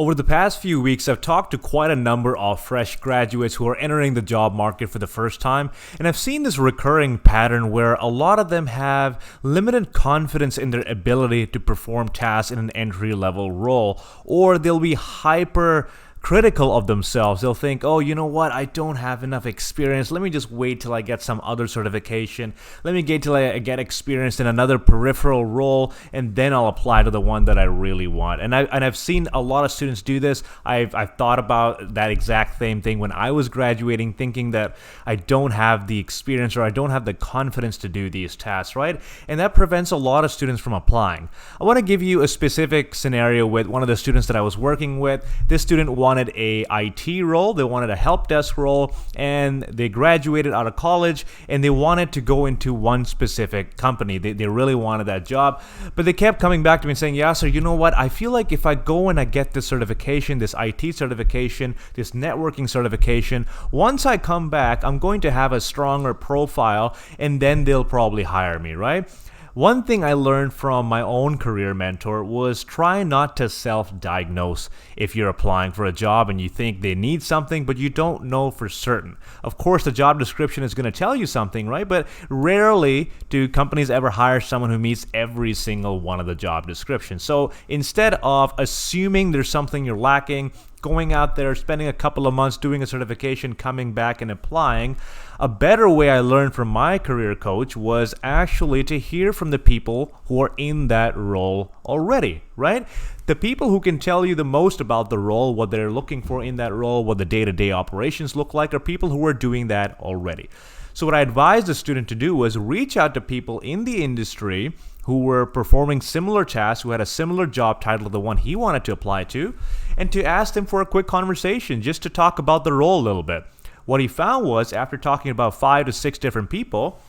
Over the past few weeks, I've talked to quite a number of fresh graduates who are entering the job market for the first time, and I've seen this recurring pattern where a lot of them have limited confidence in their ability to perform tasks in an entry-level role, or they'll be hyper critical of themselves. They'll think, oh, you know what, I don't have enough experience. Let me just wait till I get some other certification. Let me get till I get experience in another peripheral role, and then I'll apply to the one that I really want. And I've seen a lot of students do this. I've thought about that exact same thing when I was graduating, thinking that I don't have the experience or I don't have the confidence to do these tasks, right? And that prevents a lot of students from applying. I want to give you a specific scenario with one of the students that I was working with. This student wanted a IT role, they wanted a help desk role, and they graduated out of college and they wanted to go into one specific company. They really wanted that job, but they kept coming back to me and saying, Yasir, you know what, I feel like if I go and I get this certification, this IT certification, this networking certification, once I come back, I'm going to have a stronger profile and then they'll probably hire me, right? One thing I learned from my own career mentor was try not to self-diagnose if you're applying for a job and you think they need something, but you don't know for certain. Of course, the job description is going to tell you something, right? But rarely do companies ever hire someone who meets every single one of the job descriptions. So instead of assuming there's something you're lacking, going out there, spending a couple of months doing a certification, coming back and applying, a better way I learned from my career coach was actually to hear from the people who are in that role already, right? The people who can tell you the most about the role, what they're looking for in that role, what the day-to-day operations look like, are people who are doing that already. So what I advised the student to do was reach out to people in the industry who were performing similar tasks, who had a similar job title to the one he wanted to apply to, and to ask them for a quick conversation just to talk about the role a little bit. What he found was, after talking about 5 to 6 different people,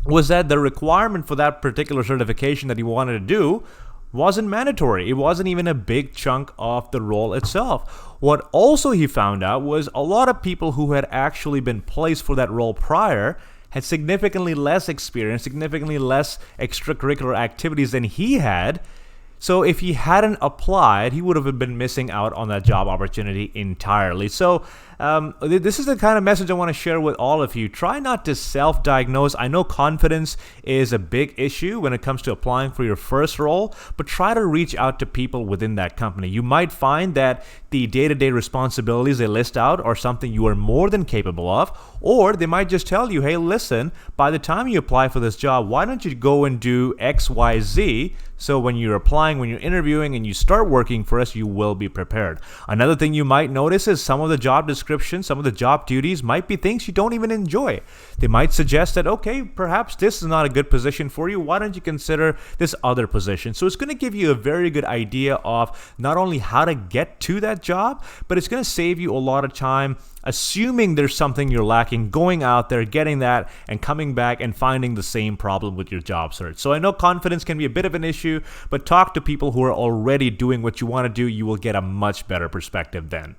was that the requirement for that particular certification that he wanted to do wasn't mandatory. It wasn't even a big chunk of the role itself. What also he found out was a lot of people who had actually been placed for that role prior had significantly less experience, significantly less extracurricular activities than he had. So if he hadn't applied, he would have been missing out on that job opportunity entirely. So this is the kind of message I want to share with all of you. Try not to self-diagnose. I know confidence is a big issue when it comes to applying for your first role, but try to reach out to people within that company. You might find that the day-to-day responsibilities they list out are something you are more than capable of, or they might just tell you, hey, listen, by the time you apply for this job, why don't you go and do X, Y, Z? So when you're applying, when you're interviewing, and you start working for us, you will be prepared. Another thing you might notice is some of the job descriptions, some of the job duties might be things you don't even enjoy. They might suggest that, okay, perhaps this is not a good position for you. Why don't you consider this other position? So it's going to give you a very good idea of not only how to get to that job, but it's going to save you a lot of time assuming there's something you're lacking, going out there, getting that, and coming back and finding the same problem with your job search. So I know confidence can be a bit of an issue, but talk to people who are already doing what you want to do. You will get a much better perspective then.